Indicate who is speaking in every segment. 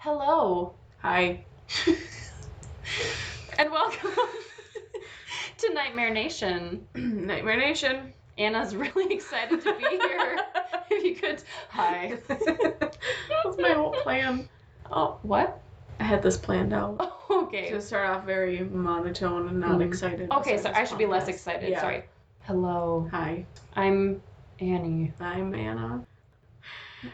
Speaker 1: Hello.
Speaker 2: Hi.
Speaker 1: And welcome to Nightmare Nation.
Speaker 2: Nightmare Nation.
Speaker 1: Anna's really excited to be here. If you could. Hi.
Speaker 2: That's my whole plan.
Speaker 1: Oh, what?
Speaker 2: I had this planned out.
Speaker 1: Oh, okay.
Speaker 2: To start off very monotone and not excited.
Speaker 1: Okay, so I should be less excited.
Speaker 2: Yeah.
Speaker 1: Sorry. Hello.
Speaker 2: Hi.
Speaker 1: I'm Annie.
Speaker 2: I'm Anna.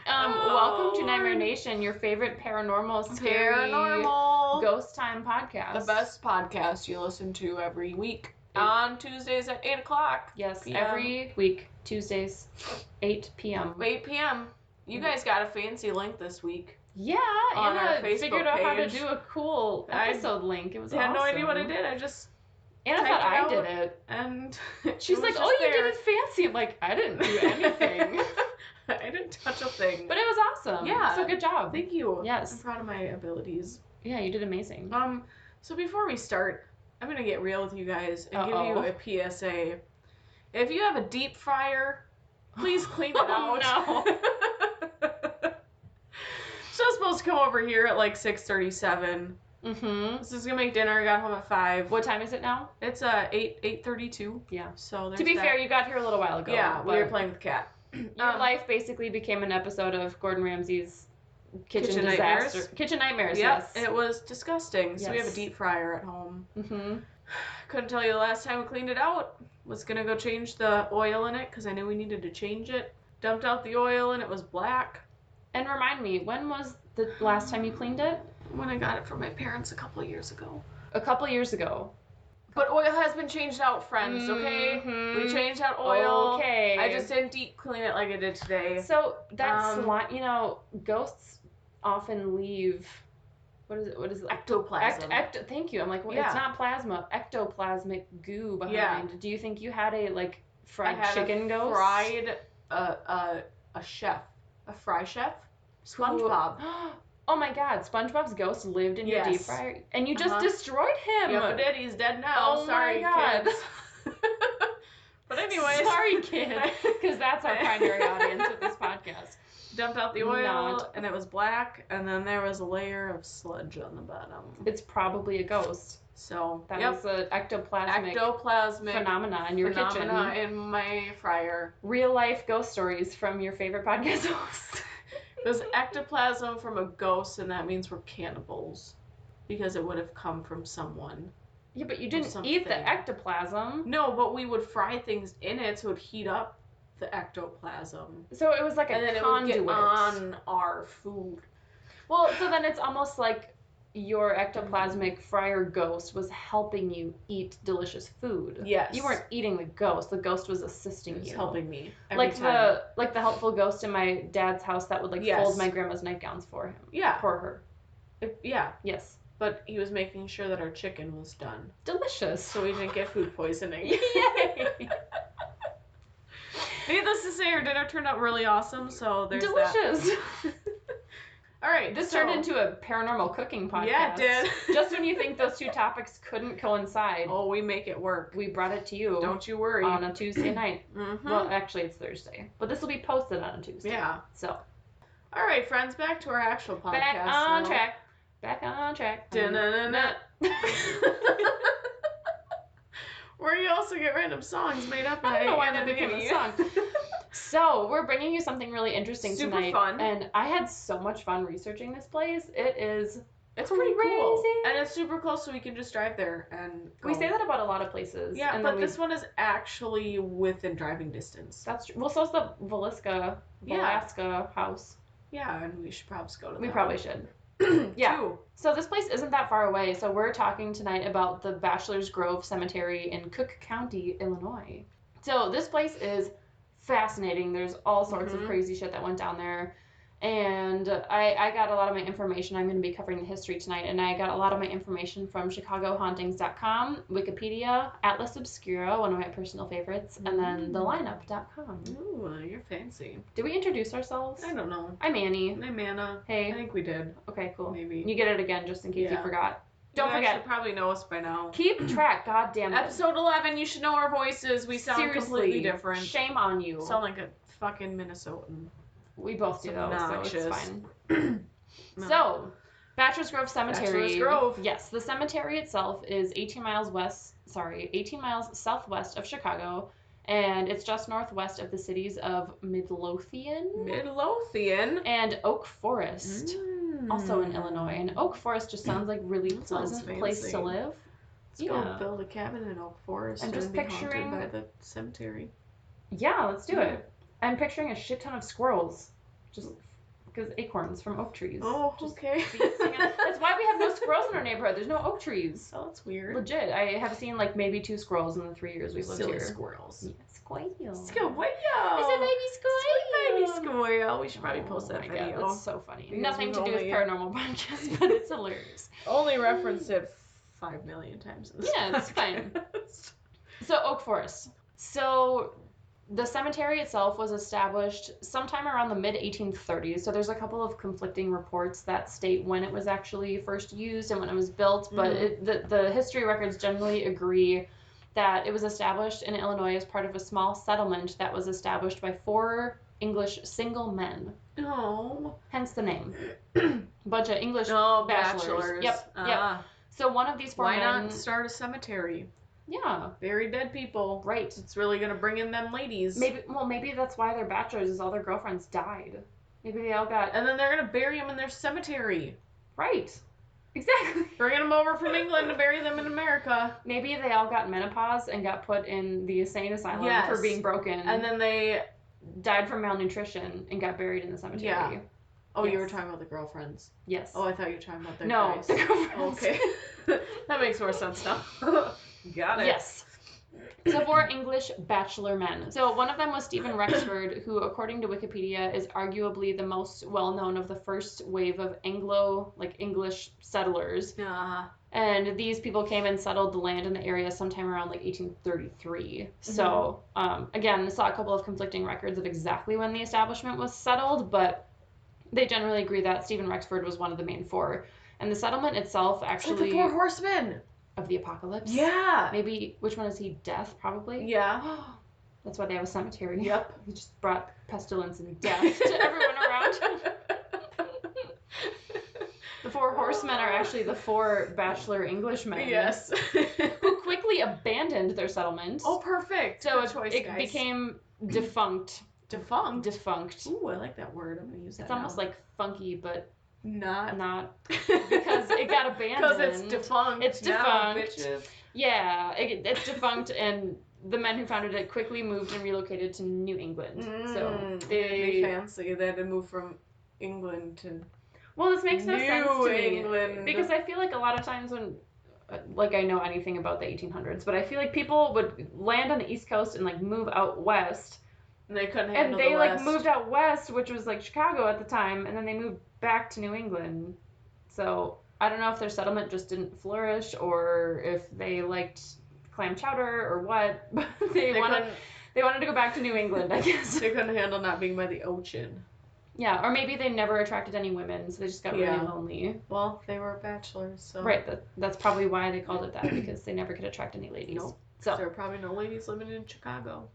Speaker 1: Welcome to Nightmare Nation, your favorite paranormal, scary, ghost time podcast.
Speaker 2: The best podcast you listen to every week on Tuesdays at 8 o'clock.
Speaker 1: Yes,
Speaker 2: PM.
Speaker 1: every week, Tuesdays, 8 p.m.
Speaker 2: 8 p.m. You guys got a fancy link this week.
Speaker 1: Yeah,
Speaker 2: on our
Speaker 1: Anna
Speaker 2: Facebook
Speaker 1: figured out how to
Speaker 2: page.
Speaker 1: do a cool episode link. It was awesome.
Speaker 2: I had no idea what I did. I just
Speaker 1: Anna thought I did it.
Speaker 2: And
Speaker 1: she's like, oh, you did it fancy. I'm like, I didn't do anything.
Speaker 2: I didn't touch a thing.
Speaker 1: But it was awesome.
Speaker 2: Yeah.
Speaker 1: So good job.
Speaker 2: Thank you.
Speaker 1: Yes.
Speaker 2: I'm proud of my abilities.
Speaker 1: Yeah, you did amazing.
Speaker 2: So before we start, I'm going to get real with you guys and give you a PSA. If you have a deep fryer, please clean it out.
Speaker 1: No.
Speaker 2: So I was supposed to come over here at like 6:37.
Speaker 1: Mm-hmm.
Speaker 2: This is going to make dinner. I got home at 5.
Speaker 1: What time is it now?
Speaker 2: It's 8:32.
Speaker 1: Yeah.
Speaker 2: So there's
Speaker 1: to be fair, you got here a little while ago.
Speaker 2: Yeah, we were playing with the cat.
Speaker 1: Your life basically became an episode of Gordon Ramsay's Kitchen
Speaker 2: Nightmares.
Speaker 1: Disaster. Kitchen Nightmares,
Speaker 2: Yep,
Speaker 1: yes.
Speaker 2: it was disgusting. So
Speaker 1: Yes.
Speaker 2: we have a deep fryer at home.
Speaker 1: Mm-hmm.
Speaker 2: Couldn't tell you the last time we cleaned it out. Was going to go change the oil in it because I knew we needed to change it. Dumped out the oil and it was black.
Speaker 1: And remind me, when was the last time you cleaned it?
Speaker 2: When I got it from my parents a couple of years ago.
Speaker 1: A couple years ago.
Speaker 2: But oil has been changed out, friends, okay?
Speaker 1: Mm-hmm.
Speaker 2: We changed out oil.
Speaker 1: Okay.
Speaker 2: I just didn't deep clean it like I did today.
Speaker 1: So that's ghosts often leave. What is it?
Speaker 2: Ectoplasm.
Speaker 1: Thank you. I'm like, well,
Speaker 2: Yeah.
Speaker 1: it's not plasma. Ectoplasmic goo behind.
Speaker 2: Yeah.
Speaker 1: Do you think you had a fried
Speaker 2: I had
Speaker 1: chicken ghost?
Speaker 2: Fried a chef, a fry chef, SpongeBob.
Speaker 1: Oh my God! SpongeBob's ghost lived in your deep fryer, and you just destroyed him.
Speaker 2: Yep, I did. He's dead now.
Speaker 1: Oh
Speaker 2: Sorry,
Speaker 1: my God.
Speaker 2: kids. But anyways.
Speaker 1: Sorry, kids, because that's our primary audience with this podcast.
Speaker 2: Dumped out the oil, and it was black, and then there was a layer of sludge on the bottom.
Speaker 1: It's probably a ghost.
Speaker 2: So
Speaker 1: that was an ectoplasmic phenomena in your kitchen.
Speaker 2: In my fryer.
Speaker 1: Real life ghost stories from your favorite podcast host.
Speaker 2: It was ectoplasm from a ghost, and that means we're cannibals. Because it would have come from someone.
Speaker 1: Yeah, but you didn't eat the ectoplasm.
Speaker 2: No, but we would fry things in it so it would heat up the ectoplasm.
Speaker 1: So it was like
Speaker 2: and then
Speaker 1: conduit.
Speaker 2: it would get on our food.
Speaker 1: Well, so then it's almost like your ectoplasmic fryer ghost was helping you eat delicious food.
Speaker 2: Yes.
Speaker 1: You weren't eating the ghost. The ghost was assisting you.
Speaker 2: It was helping me.
Speaker 1: Like the helpful ghost in my dad's house that would fold my grandma's nightgowns for him.
Speaker 2: Yeah.
Speaker 1: For her.
Speaker 2: Yeah.
Speaker 1: Yes.
Speaker 2: But he was making sure that our chicken was done.
Speaker 1: Delicious.
Speaker 2: So we didn't get food poisoning.
Speaker 1: Yay!
Speaker 2: Needless to say, our dinner turned out really awesome, so there's
Speaker 1: delicious.
Speaker 2: That. All right,
Speaker 1: this turned into a paranormal cooking podcast.
Speaker 2: Yeah, it did.
Speaker 1: Just when you think those two topics couldn't coincide.
Speaker 2: Oh, we make it work.
Speaker 1: We brought it to you.
Speaker 2: Don't you worry.
Speaker 1: On a Tuesday night.
Speaker 2: Mm-hmm.
Speaker 1: Well, actually, it's Thursday. But this will be posted on a Tuesday.
Speaker 2: Yeah.
Speaker 1: So.
Speaker 2: All right, friends, back to our actual podcast.
Speaker 1: Back on track. Back on track.
Speaker 2: Da-na-na-na. Where you also get random songs made up.
Speaker 1: I don't know why that became a song. So, we're bringing you something really interesting tonight.
Speaker 2: Super fun.
Speaker 1: And I had so much fun researching this place. It's
Speaker 2: pretty cool. And it's super close, so we can just drive there and go.
Speaker 1: We say that about a lot of places.
Speaker 2: Yeah, but this one is actually within driving distance.
Speaker 1: That's true. Well, so's the Velasca house.
Speaker 2: Yeah, and we should probably go to that.
Speaker 1: We probably should. Yeah. So this place isn't that far away. So we're talking tonight about the Bachelor's Grove Cemetery in Cook County, Illinois. So this place is fascinating. There's all sorts of crazy shit that went down there. And I got a lot of my information. I'm going to be covering the history tonight. And I got a lot of my information from ChicagoHauntings.com, Wikipedia, Atlas Obscura, one of my personal favorites, and then thelineup.com.
Speaker 2: Ooh, you're fancy.
Speaker 1: Did we introduce ourselves?
Speaker 2: I don't know.
Speaker 1: I'm Annie.
Speaker 2: I'm Anna.
Speaker 1: Hey.
Speaker 2: I think we did.
Speaker 1: Okay, cool.
Speaker 2: Maybe.
Speaker 1: You get it again just in case you forgot. Don't forget.
Speaker 2: You should probably know us by now.
Speaker 1: Keep track, God damn it.
Speaker 2: Episode 11, you should know our voices. We sound completely different.
Speaker 1: Shame on you.
Speaker 2: Sound like a fucking Minnesotan.
Speaker 1: We both do those, so it's fine.
Speaker 2: No.
Speaker 1: So, Bachelor's Grove Cemetery.
Speaker 2: Bachelor's Grove.
Speaker 1: Yes, the cemetery itself is 18 miles southwest of Chicago, and it's just northwest of the cities of Midlothian and Oak Forest, also in Illinois. And Oak Forest just sounds like really pleasant place to live.
Speaker 2: Let's go build a cabin in Oak Forest and just be haunted by the cemetery.
Speaker 1: Yeah, let's do it. I'm picturing a shit ton of squirrels, just because acorns from oak trees.
Speaker 2: Oh, okay.
Speaker 1: That's why we have no squirrels in our neighborhood. There's no oak trees.
Speaker 2: Oh, that's weird.
Speaker 1: Legit. I have seen like maybe 2 squirrels in the 3 years we've lived here.
Speaker 2: Squirrels.
Speaker 1: Yeah, squirrel.
Speaker 2: Squirrel.
Speaker 1: It's a baby squirrel.
Speaker 2: Baby squirrel. We should probably post that video.
Speaker 1: God, that's so funny. Because nothing to do with paranormal podcasts, but it's hilarious.
Speaker 2: Only referenced it 5 million times in this podcast.
Speaker 1: It's fine. So Oak Forest. So the cemetery itself was established sometime around the mid-1830s, so there's a couple of conflicting reports that state when it was actually first used and when it was built, but the history records generally agree that it was established in Illinois as part of a small settlement that was established by 4 English single men.
Speaker 2: Oh.
Speaker 1: Hence the name. Bunch of English bachelors. Yep. So one of these 4 men...
Speaker 2: Why not start a cemetery?
Speaker 1: Yeah.
Speaker 2: Bury dead people.
Speaker 1: Right.
Speaker 2: It's really going to bring in them ladies.
Speaker 1: Maybe that's why they're bachelors, is all their girlfriends died. Maybe they all got...
Speaker 2: And then they're going to bury them in their cemetery.
Speaker 1: Right. Exactly.
Speaker 2: Bringing them over from England to bury them in America.
Speaker 1: Maybe they all got menopause and got put in the insane asylum for being broken.
Speaker 2: And then they...
Speaker 1: died from malnutrition and got buried in the cemetery. Yeah.
Speaker 2: Oh, yes. You were talking about the girlfriends.
Speaker 1: Yes.
Speaker 2: Oh, I thought you were talking about their guys.
Speaker 1: The girlfriends.
Speaker 2: Okay. That makes more sense now. Got it.
Speaker 1: Yes. So 4 English bachelor men. So one of them was Stephen Rexford, who, according to Wikipedia, is arguably the most well-known of the first wave of English settlers. And these people came and settled the land in the area sometime around 1833. So, again, I saw a couple of conflicting records of exactly when the establishment was settled, but they generally agree that Stephen Rexford was one of the main 4. And the settlement itself actually...
Speaker 2: It's like the 4 horsemen!
Speaker 1: Of the apocalypse?
Speaker 2: Yeah!
Speaker 1: Maybe, which one is he? Death, probably?
Speaker 2: Yeah.
Speaker 1: That's why they have a cemetery.
Speaker 2: Yep.
Speaker 1: He just brought pestilence and death to everyone around. The 4 horsemen are actually the 4 bachelor Englishmen.
Speaker 2: Yes.
Speaker 1: Who quickly abandoned their settlement.
Speaker 2: Oh, perfect.
Speaker 1: So it became defunct. Defunct.
Speaker 2: Ooh, I like that word. I'm going to use that
Speaker 1: It's almost like funky, but...
Speaker 2: Not.
Speaker 1: Because it got abandoned.
Speaker 2: Because it's defunct.
Speaker 1: It's defunct.
Speaker 2: Now, bitches.
Speaker 1: Yeah, it's defunct, and the men who founded it quickly moved and relocated to New England. So
Speaker 2: they fancy. They had to move from England to...
Speaker 1: Well, this makes no sense to me.
Speaker 2: England.
Speaker 1: Because I feel like a lot of times when... I know anything about the 1800s, but I feel like people would land on the East Coast and, move out west.
Speaker 2: And they couldn't handle
Speaker 1: the west.
Speaker 2: And they,
Speaker 1: moved out west, which was, Chicago at the time, and then they moved back to New England. So I don't know if their settlement just didn't flourish or if they liked clam chowder or what, but they wanted to go back to New England, I guess.
Speaker 2: They couldn't handle not being by the ocean.
Speaker 1: Yeah, or maybe they never attracted any women, so they just got really lonely.
Speaker 2: Well, they were bachelors, so...
Speaker 1: Right, that's probably why they called it that, because they never could attract any ladies.
Speaker 2: Nope.
Speaker 1: So
Speaker 2: there were probably no ladies living in Chicago.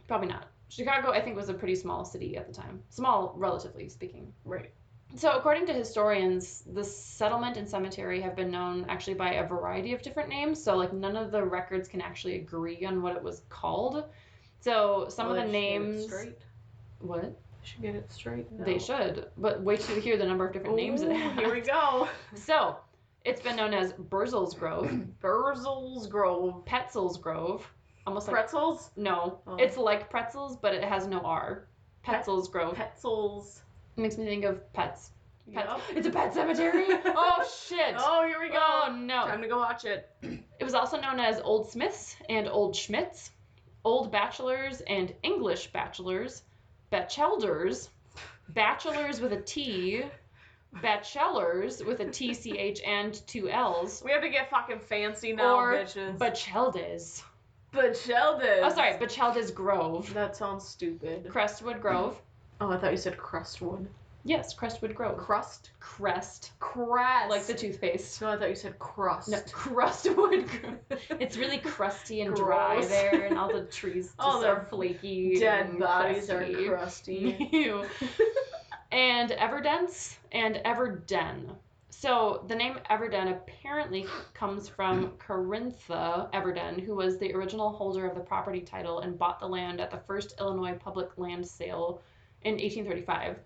Speaker 1: Probably not. Chicago, I think, was a pretty small city at the time. Small, relatively speaking.
Speaker 2: Right.
Speaker 1: So according to historians, the settlement and cemetery have been known actually by a variety of different names. So none of the records can actually agree on what it was called. So some of the names...
Speaker 2: Should get it straight.
Speaker 1: What?
Speaker 2: They should get it straight. No.
Speaker 1: They should. But wait till you hear the number of different names it has.
Speaker 2: Here we go.
Speaker 1: So it's been known as Burzell's Grove.
Speaker 2: Burzell's Grove.
Speaker 1: Petzel's Grove. Almost like...
Speaker 2: Pretzels?
Speaker 1: No. Oh. It's like pretzels, but it has no R. Petzel's Grove.
Speaker 2: Petzels.
Speaker 1: It makes me think of pets.
Speaker 2: Yep.
Speaker 1: It's a pet cemetery? Oh, shit.
Speaker 2: Oh, here we go.
Speaker 1: Oh, no.
Speaker 2: Time to go watch it.
Speaker 1: It was also known as Old Smiths and Old Schmidts, Old Bachelors and English Bachelors, Bachelders, Bachelors with a T, Bachelors with a TCH and 2 L's.
Speaker 2: We have to get fucking fancy now,
Speaker 1: or
Speaker 2: bitches.
Speaker 1: Bacheldes.
Speaker 2: Bacheldes.
Speaker 1: Oh, sorry, Bacheldes Grove.
Speaker 2: That sounds stupid.
Speaker 1: Crestwood Grove.
Speaker 2: Oh, I thought you said Crestwood.
Speaker 1: Yes, Crestwood Grove.
Speaker 2: Crest?
Speaker 1: Crest.
Speaker 2: Like
Speaker 1: the toothpaste.
Speaker 2: No, I thought you said crust.
Speaker 1: No, Crestwood Grove. It's really crusty and dry there, and all the trees just are flaky.
Speaker 2: Dead bodies crusty. Are crusty.
Speaker 1: And Everdence and Everden. So the name Everden apparently comes from Carintha Everden, who was the original holder of the property title and bought the land at the first Illinois public land sale in 1835.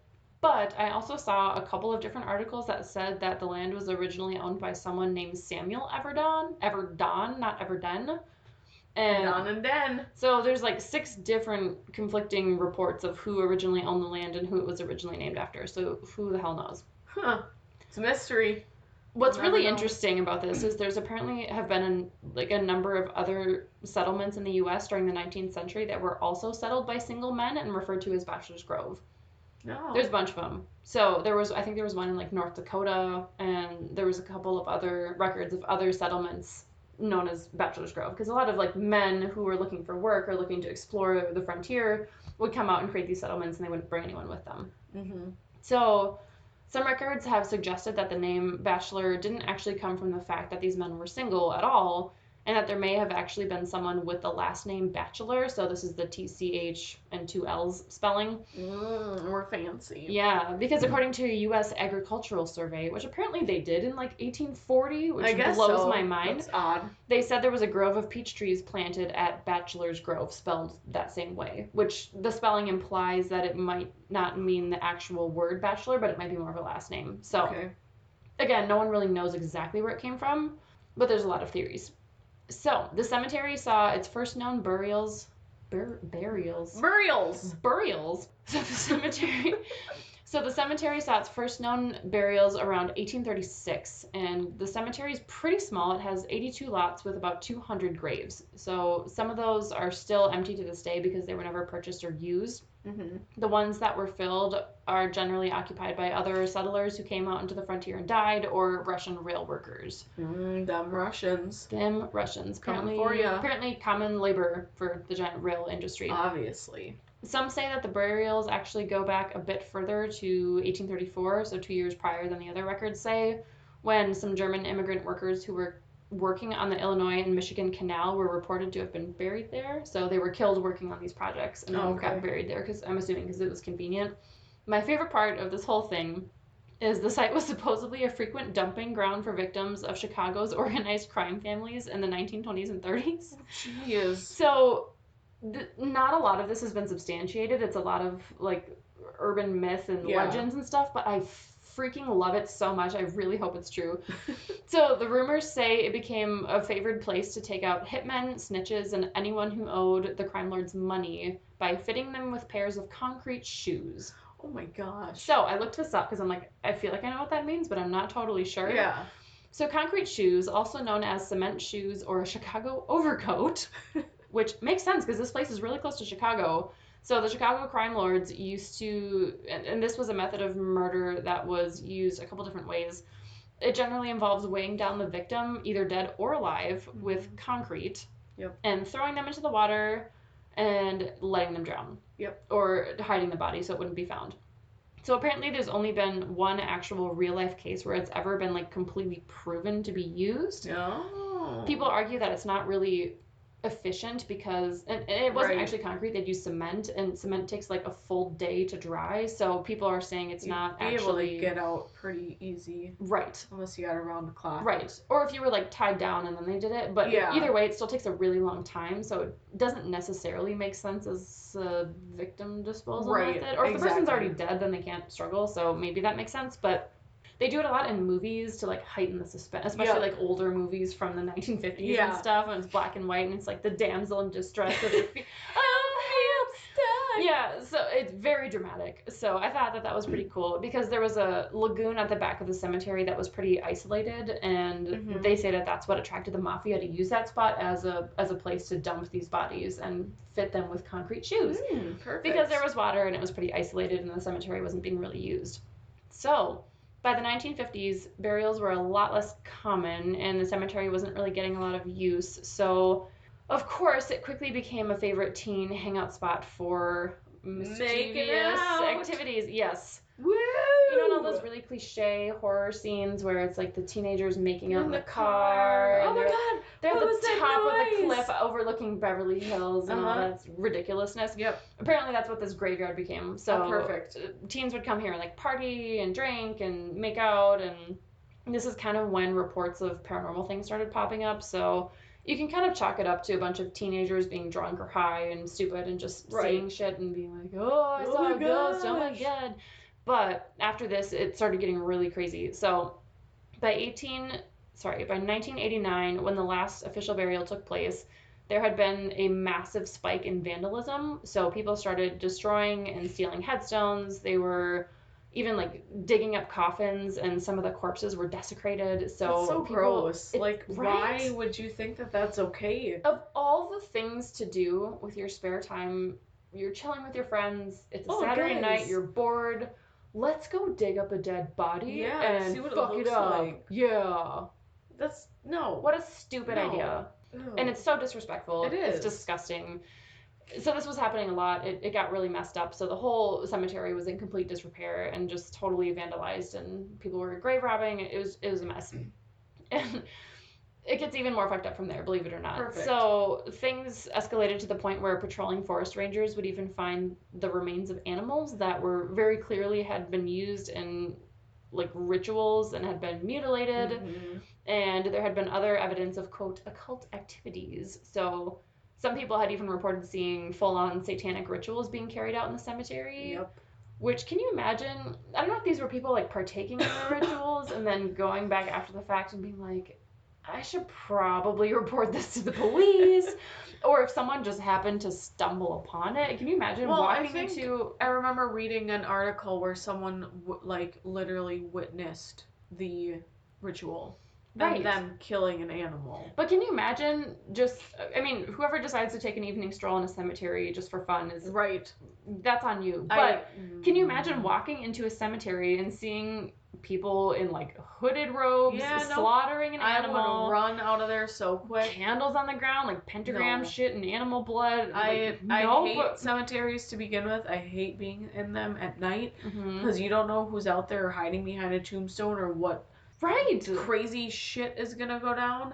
Speaker 1: But I also saw a couple of different articles that said that the land was originally owned by someone named Samuel Everdon, not Everden.
Speaker 2: And Den.
Speaker 1: So there's like 6 different conflicting reports of who originally owned the land and who it was originally named after. So who the hell knows?
Speaker 2: Huh. It's a mystery.
Speaker 1: What's really interesting about this is there's apparently have been a number of other settlements in the U.S. during the 19th century that were also settled by single men and referred to as Bachelor's Grove.
Speaker 2: No.
Speaker 1: There's a bunch of them. So I think there was one in like North Dakota, and there was a couple of other records of other settlements known as Bachelor's Grove, because a lot of like men who were looking for work or looking to explore the frontier would come out and create these settlements, and they wouldn't bring anyone with them.
Speaker 2: Mm-hmm.
Speaker 1: So some records have suggested that the name Bachelor didn't actually come from the fact that these men were single at all, and that there may have actually been someone with the last name Bachelor. So this is the TCH and 2 L's spelling.
Speaker 2: We're fancy.
Speaker 1: Yeah, because according to a U.S. Agricultural Survey, which apparently they did in like 1840, which blows my mind.
Speaker 2: That's odd.
Speaker 1: They said there was a grove of peach trees planted at Bachelor's Grove, spelled that same way, which the spelling implies that it might not mean the actual word bachelor, but it might be more of a last name. So, Again, no one really knows exactly where it came from, but there's a lot of theories. So, the cemetery saw its first known burials. Burials. So the cemetery saw its first known burials around 1836, and the cemetery is pretty small. It has 82 lots with about 200 graves. So some of those are still empty to this day because they were never purchased or used.
Speaker 2: Mm-hmm.
Speaker 1: The ones that were filled are generally occupied by other settlers who came out into the frontier and died, or Russian rail workers.
Speaker 2: Them Russians.
Speaker 1: Coming
Speaker 2: for ya.
Speaker 1: Apparently common labor for the giant rail industry.
Speaker 2: Obviously.
Speaker 1: Some say that the burials actually go back a bit further to 1834, so 2 years prior than the other records say, when some German immigrant workers who were working on the Illinois and Michigan Canal were reported to have been buried there. So they were killed working on these projects and then got buried there, because I'm assuming because it was convenient. My favorite part of this whole thing is the site was supposedly a frequent dumping ground for victims of Chicago's organized crime families in the 1920s and 30s.
Speaker 2: Jeez.
Speaker 1: So not a lot of this has been substantiated. It's a lot of like urban myth and legends and stuff, but I freaking love it so much. I really hope it's true. So the rumors say it became a favored place to take out hitmen, snitches, and anyone who owed the crime lords money by fitting them with pairs of concrete shoes.
Speaker 2: Oh my gosh.
Speaker 1: So I looked this up because I'm like, I feel like I know what that means, but I'm not totally sure.
Speaker 2: Yeah.
Speaker 1: So concrete shoes, also known as cement shoes or a Chicago overcoat, which makes sense because this place is really close to Chicago. So the Chicago crime lords used to, and this was a method of murder that was used a couple different ways. It generally involves weighing down the victim, either dead or alive, with concrete, and throwing them into the water and letting them drown, or hiding the body so it wouldn't be found. So apparently there's only been one actual real-life case where it's ever been like completely proven to be used.
Speaker 2: Oh.
Speaker 1: People argue that it's not really efficient because, and it wasn't actually concrete, they'd use cement, and cement takes like a full day to dry, so people are saying it's not actually
Speaker 2: able to get out pretty easy, unless you got around the clock,
Speaker 1: or if you were like tied down and then they did it, but either way it still takes a really long time, so it doesn't necessarily make sense as a victim disposal method, or if the person's already dead then they can't struggle, so maybe that makes sense. But they do it a lot in movies to like heighten the suspense, especially like older movies from the 1950s and stuff, and it's black and white and it's like the damsel in distress with her feet. Yeah, so it's very dramatic. So I thought that was pretty cool because there was a lagoon at the back of the cemetery that was pretty isolated, and they say that that's what attracted the mafia to use that spot as a place to dump these bodies and fit them with concrete shoes.
Speaker 2: Perfect.
Speaker 1: Because there was water and it was pretty isolated and the cemetery wasn't being really used. So by the 1950s, burials were a lot less common and the cemetery wasn't really getting a lot of use. So of course, it quickly became a favorite teen hangout spot for mischievous activities. Yes.
Speaker 2: Woo!
Speaker 1: You know all those really cliche horror scenes where it's like the teenagers making out in the car.
Speaker 2: Oh my god!
Speaker 1: They're at the top of the cliff overlooking Beverly Hills and all that ridiculousness.
Speaker 2: Yep.
Speaker 1: Apparently that's what this graveyard became. So
Speaker 2: perfect.
Speaker 1: Teens would come here and like party and drink and make out, and this is kind of when reports of paranormal things started popping up. So you can kind of chalk it up to a bunch of teenagers being drunk or high and stupid and just seeing shit and being like, oh, I saw a ghost, oh my god. But after this, it started getting really crazy. So by 1989, when the last official burial took place, there had been a massive spike in vandalism. So people started destroying and stealing headstones. They were even like digging up coffins, and some of the corpses were desecrated. So
Speaker 2: that's so
Speaker 1: people,
Speaker 2: gross. Why would you think that that's okay?
Speaker 1: Of all the things to do with your spare time, you're chilling with your friends. It's a Saturday night. You're bored. Let's go dig up a dead body and see what fuck it up. Like. Yeah.
Speaker 2: That's no.
Speaker 1: What a stupid idea. Ew. And it's so disrespectful.
Speaker 2: It is.
Speaker 1: It's disgusting. So this was happening a lot. It got really messed up. So the whole cemetery was in complete disrepair and just totally vandalized, and people were grave robbing. It was a mess. And it gets even more fucked up from there, believe it or not.
Speaker 2: Perfect.
Speaker 1: So things escalated to the point where patrolling forest rangers would even find the remains of animals that were very clearly had been used in like rituals and had been mutilated. Mm-hmm. And there had been other evidence of, quote, occult activities. So some people had even reported seeing full-on satanic rituals being carried out in the cemetery.
Speaker 2: Yep.
Speaker 1: Which, can you imagine? I don't know if these were people like partaking in the rituals and then going back after the fact and being like, I should probably report this to the police. Or if someone just happened to stumble upon it. Can you imagine walking into...
Speaker 2: I remember reading an article where someone literally witnessed the ritual. Right. And them killing an animal.
Speaker 1: But can you imagine just... I mean, whoever decides to take an evening stroll in a cemetery just for fun is...
Speaker 2: Right.
Speaker 1: That's on you. But can you imagine walking into a cemetery and seeing people in like hooded robes slaughtering an animal?
Speaker 2: I would run out of there so quick.
Speaker 1: Candles on the ground, like pentagram shit and animal blood.
Speaker 2: I hate cemeteries to begin with. I hate being in them at night because you don't know who's out there hiding behind a tombstone or what crazy shit is gonna go down.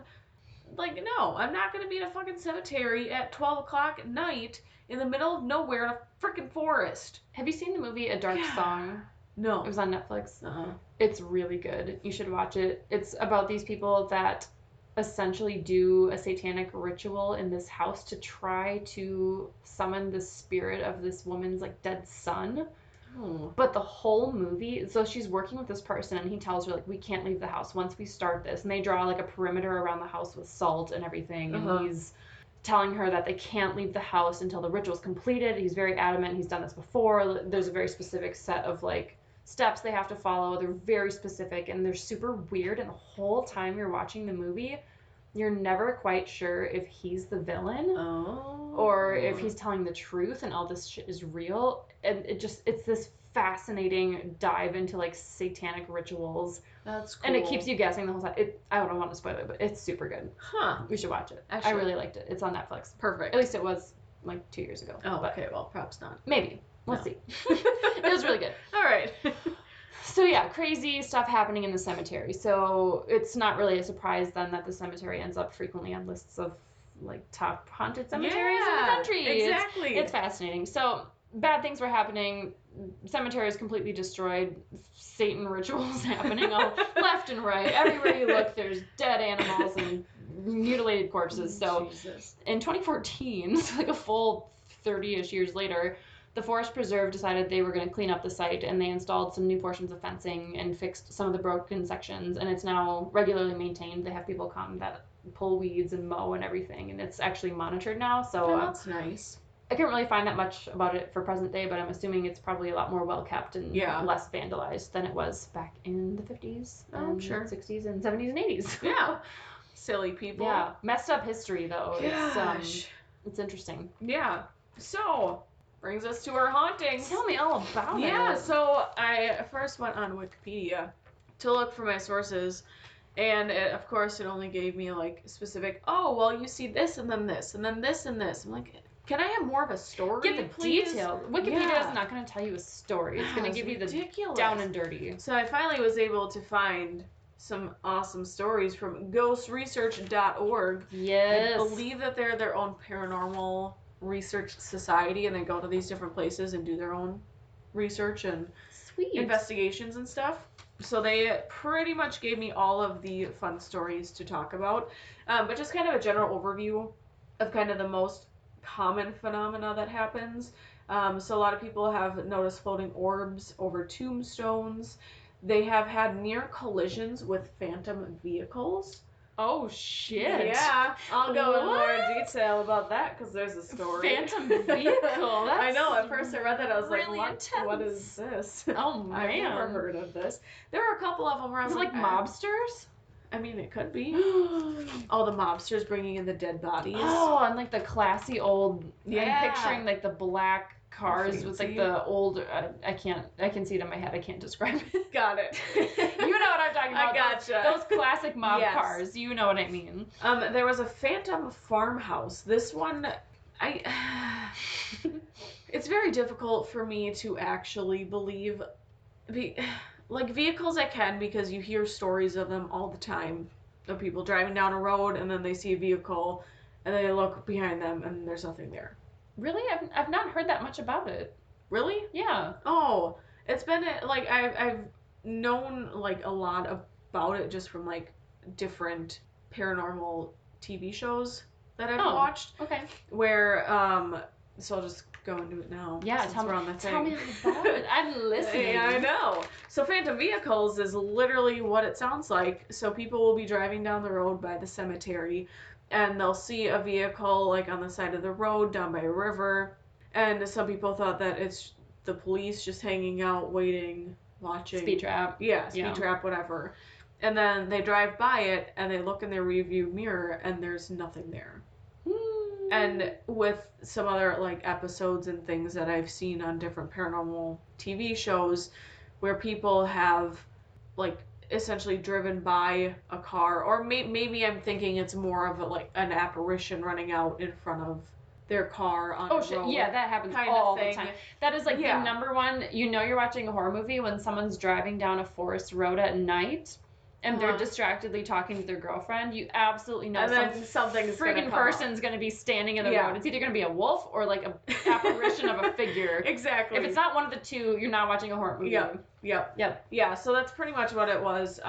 Speaker 2: Like, no, I'm not gonna be in a fucking cemetery at 12 o'clock at night in the middle of nowhere in a freaking forest.
Speaker 1: Have you seen the movie A Dark Song?
Speaker 2: No.
Speaker 1: It was on Netflix. It's really good. You should watch it. It's about these people that essentially do a satanic ritual in this house to try to summon the spirit of this woman's like dead son. But the whole movie, so she's working with this person and he tells her like, we can't leave the house once we start this, and they draw like a perimeter around the house with salt and everything, and he's telling her that they can't leave the house until the ritual's completed. He's very adamant. He's done this before. There's a very specific set of like steps they have to follow. They're very specific and they're super weird, and the whole time you're watching the movie you're never quite sure if he's the villain or if he's telling the truth and all this shit is real. And it's this fascinating dive into like satanic rituals.
Speaker 2: That's cool.
Speaker 1: And it keeps you guessing the whole time. I don't want to spoil it, but it's super good. You should watch it. I really liked it. It's on Netflix.
Speaker 2: Perfect.
Speaker 1: At least it was like 2 years ago.
Speaker 2: Oh, okay. Well, perhaps not.
Speaker 1: Maybe. We'll see. It was really good.
Speaker 2: All right.
Speaker 1: So yeah, crazy stuff happening in the cemetery. So it's not really a surprise then that the cemetery ends up frequently on lists of like top haunted cemeteries in the country.
Speaker 2: Exactly.
Speaker 1: It's fascinating. So bad things were happening. Cemetery is completely destroyed. Satan rituals happening all left and right. Everywhere you look, there's dead animals and mutilated corpses. So in 2014, so like a full 30-ish years later, the Forest Preserve decided they were going to clean up the site, and they installed some new portions of fencing and fixed some of the broken sections, and it's now regularly maintained. They have people come that pull weeds and mow and everything, and it's actually monitored now. So
Speaker 2: that's nice.
Speaker 1: I can't really find that much about it for present day, but I'm assuming it's probably a lot more well kept and less vandalized than it was back in the 50s,
Speaker 2: I'm sure,
Speaker 1: 60s, and 70s and 80s.
Speaker 2: Yeah, silly people.
Speaker 1: Yeah, messed up history though.
Speaker 2: Gosh.
Speaker 1: It's interesting.
Speaker 2: Yeah. So brings us to our hauntings.
Speaker 1: Tell me all about it.
Speaker 2: Yeah, so I first went on Wikipedia to look for my sources, and of course it only gave me like specific, you see this and then this and then this and this. I'm like, can I have more of a story?
Speaker 1: Get the detail. Wikipedia is not going to tell you a story. It's going to give you the down and dirty.
Speaker 2: So I finally was able to find some awesome stories from ghostresearch.org.
Speaker 1: Yes.
Speaker 2: I believe that they're their own paranormal research society, and they go to these different places and do their own research and investigations and stuff. So they pretty much gave me all of the fun stories to talk about, but just kind of a general overview of kind of the most common phenomena that happens. So a lot of people have noticed floating orbs over tombstones. They have had near collisions with phantom vehicles.
Speaker 1: Oh, shit.
Speaker 2: Yeah, I'll go in more detail about that because there's a story.
Speaker 1: Phantom vehicle. That's
Speaker 2: I know. At first I read that, I was
Speaker 1: really
Speaker 2: like,
Speaker 1: intense.
Speaker 2: what is this?
Speaker 1: Oh, man.
Speaker 2: I've never heard of this. There were a couple of them where I was
Speaker 1: like mobsters?
Speaker 2: I mean, it could be. All the mobsters bringing in the dead bodies.
Speaker 1: Oh, and like the classy old. Yeah. I'm picturing like the black cars with like the old. I can see it in my head. I can't describe it.
Speaker 2: Got it.
Speaker 1: You know what I'm talking about.
Speaker 2: I gotcha.
Speaker 1: Those classic mob cars. You know what I mean.
Speaker 2: There was a phantom farmhouse. This one, it's very difficult for me to actually believe. Like vehicles I can, because you hear stories of them all the time, of people driving down a road and then they see a vehicle and they look behind them and there's nothing there.
Speaker 1: Really? I've not heard that much about it.
Speaker 2: Really?
Speaker 1: Yeah.
Speaker 2: Oh, it's been like I've known like a lot about it just from like different paranormal TV shows that I've watched.
Speaker 1: Okay.
Speaker 2: Where so I'll just go into it now.
Speaker 1: Yeah, tell me about it. I'm listening.
Speaker 2: Yeah, I know. So phantom vehicles is literally what it sounds like. So people will be driving down the road by the cemetery and they'll see a vehicle like on the side of the road down by a river. And some people thought that it's the police just hanging out, waiting, watching.
Speaker 1: Speed trap.
Speaker 2: Yeah, speed trap, whatever. And then they drive by it and they look in their rearview mirror and there's nothing there. And with some other like episodes and things that I've seen on different paranormal TV shows where people have like essentially driven by a car, or maybe I'm thinking it's more of like an apparition running out in front of their car on a road.
Speaker 1: Yeah, that happens all the time. That is like the number one, you're watching a horror movie when someone's driving down a forest road at night and they're distractedly talking to their girlfriend. You absolutely know
Speaker 2: something's
Speaker 1: freaking person's going to be Standing in the road. It's either going to be a wolf or like an apparition of a figure.
Speaker 2: Exactly.
Speaker 1: If it's not one of the two, you're not watching a horror movie.
Speaker 2: Yep. Yeah, so that's pretty much what it was.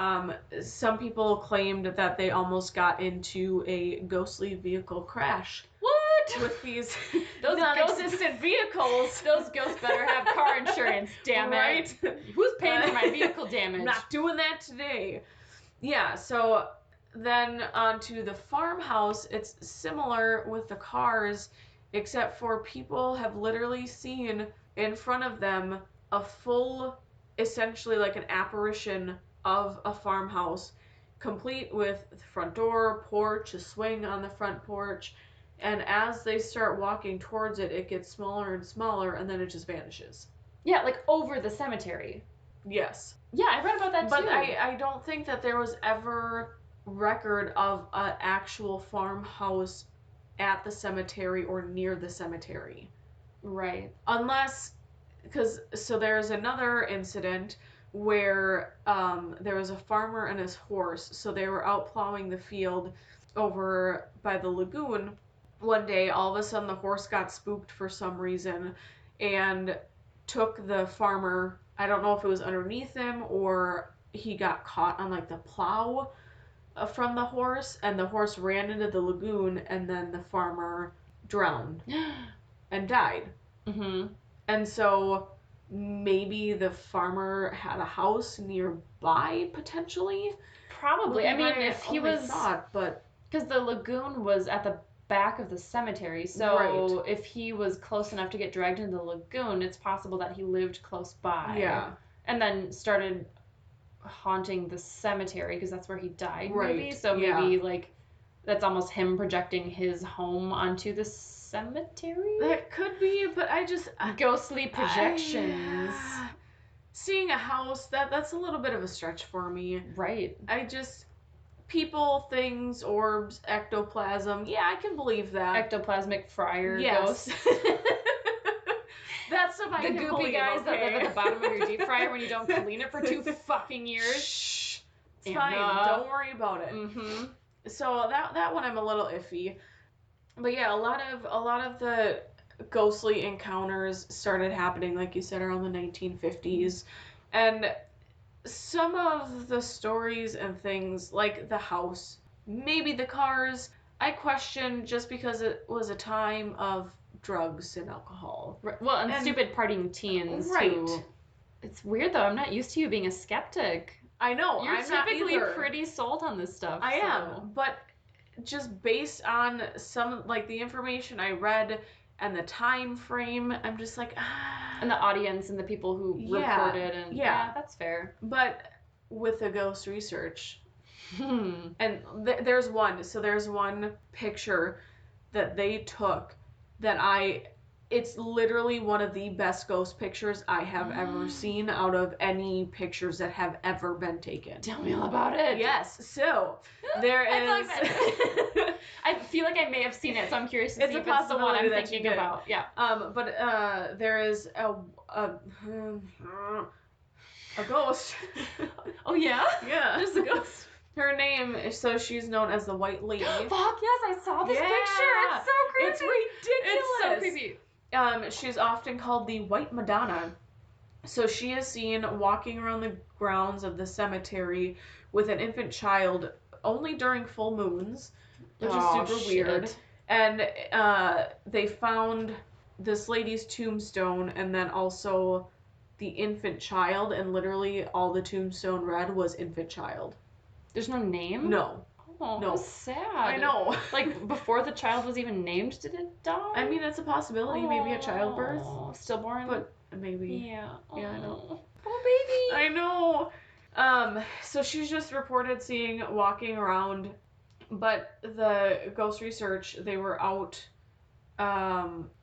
Speaker 2: Some people claimed that they almost got into a ghostly vehicle crash.
Speaker 1: What?
Speaker 2: With these non-existent vehicles.
Speaker 1: Those ghosts better have car insurance, damn it.
Speaker 2: Right?
Speaker 1: Who's paying for my vehicle damage?
Speaker 2: I'm not doing that today. Yeah, so then onto the farmhouse, it's similar with the cars, except for people have literally seen in front of them a full, essentially like an apparition of a farmhouse, complete with the front door, porch, a swing on the front porch, and as they start walking towards it, it gets smaller and smaller, and then it just vanishes.
Speaker 1: Yeah, like over the cemetery.
Speaker 2: Yes.
Speaker 1: Yeah, I read about that too.
Speaker 2: But I don't think that there was ever record of an actual farmhouse at the cemetery or near the cemetery.
Speaker 1: Right.
Speaker 2: Unless, so there's another incident where there was a farmer and his horse. So they were out plowing the field over by the lagoon. One day, all of a sudden, the horse got spooked for some reason and took the farmer. I don't know if it was underneath him or he got caught on like the plow from the horse, and the horse ran into the lagoon, and then the farmer drowned and died.
Speaker 1: Mm-hmm.
Speaker 2: And so maybe the farmer had a house nearby, potentially.
Speaker 1: Probably. I mean, if he was,
Speaker 2: but
Speaker 1: because the lagoon was at the back of the cemetery, so if he was close enough to get dragged into the lagoon, it's possible that he lived close by.
Speaker 2: Yeah.
Speaker 1: And then started haunting the cemetery because that's where he died,
Speaker 2: right.
Speaker 1: Maybe. So maybe like that's almost him projecting his home onto the cemetery.
Speaker 2: That could be, but I just
Speaker 1: ghostly projections.
Speaker 2: Seeing a house, that's a little bit of a stretch for me.
Speaker 1: Right.
Speaker 2: People, things, orbs, ectoplasm. Yeah, I can believe that.
Speaker 1: Ectoplasmic fryer ghosts.
Speaker 2: That's stuff I can believe.
Speaker 1: The goopy guys that live at the bottom of your deep fryer when you don't clean it for 2 fucking years.
Speaker 2: Shh. It's fine. Don't worry about it.
Speaker 1: Mm-hmm.
Speaker 2: So that one I'm a little iffy. But yeah, a lot of the ghostly encounters started happening, like you said, around the 1950s. And some of the stories and things, like the house, maybe the cars, I question just because it was a time of drugs and alcohol.
Speaker 1: Right. Well, and stupid partying teens who... It's weird, though. I'm not used to you being a skeptic.
Speaker 2: I know.
Speaker 1: You're typically pretty sold on this stuff.
Speaker 2: I am, but just based on some, like, the information I read and the time frame, I'm just like,
Speaker 1: And the audience and the people who reported, and yeah, that's fair.
Speaker 2: But with the ghost research, and there's one picture that they took that it's literally one of the best ghost pictures I have ever seen out of any pictures that have ever been taken.
Speaker 1: Tell me all about it.
Speaker 2: Yes. So there is.
Speaker 1: I feel like I may have seen it, so I'm curious to see if it's the one I'm thinking about. Yeah.
Speaker 2: But there is a ghost.
Speaker 1: Oh yeah.
Speaker 2: Yeah.
Speaker 1: There's a ghost.
Speaker 2: Her name, so she's known as the White Lady.
Speaker 1: Fuck yes, I saw this picture. It's so creepy.
Speaker 2: It's ridiculous.
Speaker 1: It's so creepy.
Speaker 2: She's often called the White Madonna. So she is seen walking around the grounds of the cemetery with an infant child only during full moons, which is super weird. And they found this lady's tombstone and then also the infant child, and literally all the tombstone read was infant child.
Speaker 1: There's no name?
Speaker 2: No.
Speaker 1: Oh, no. Sad.
Speaker 2: I know.
Speaker 1: Like, before the child was even named, did it die?
Speaker 2: I mean, it's a possibility. Maybe a childbirth.
Speaker 1: Stillborn?
Speaker 2: But maybe.
Speaker 1: Yeah.
Speaker 2: Yeah, I know.
Speaker 1: Oh, baby.
Speaker 2: I know. So she's just reported seeing walking around, but the ghost research, they were out,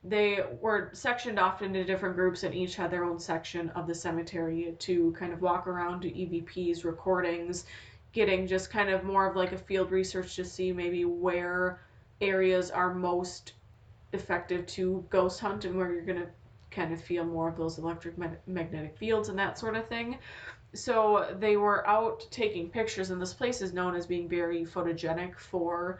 Speaker 2: they were sectioned off into different groups and each had their own section of the cemetery to kind of walk around, do EVPs, recordings, getting just kind of more of like a field research to see maybe where areas are most effective to ghost hunt and where you're going to kind of feel more of those electromagnetic fields and that sort of thing. So they were out taking pictures, and this place is known as being very photogenic for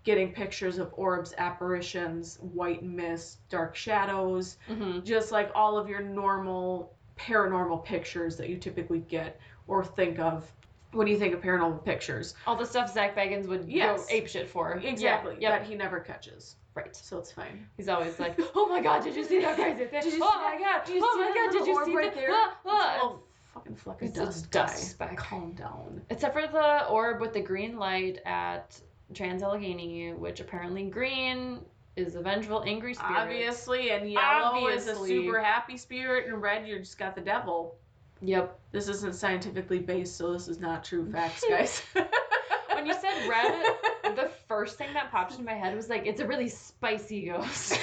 Speaker 2: getting pictures of orbs, apparitions, white mist, dark shadows, just like all of your normal paranormal pictures that you typically get or think of when you think of paranormal pictures.
Speaker 1: All the stuff Zach Bagans would go apeshit for.
Speaker 2: Exactly. Yeah, that he never catches.
Speaker 1: Right.
Speaker 2: So it's fine.
Speaker 1: He's always like, oh my god, did you see that crazy thing? Oh my god, did you see
Speaker 2: right
Speaker 1: that?
Speaker 2: There?
Speaker 1: Oh,
Speaker 2: fucking fluffy
Speaker 1: dust
Speaker 2: speck. Calm down.
Speaker 1: Except for the orb with the green light at Trans-Allegheny, which apparently green is a vengeful, angry spirit.
Speaker 2: Obviously, and yellow is a super happy spirit, and red, you just got the devil.
Speaker 1: Yep.
Speaker 2: This isn't scientifically based, so this is not true facts, guys.
Speaker 1: When you said red, the first thing that popped into my head was like, it's a really spicy ghost.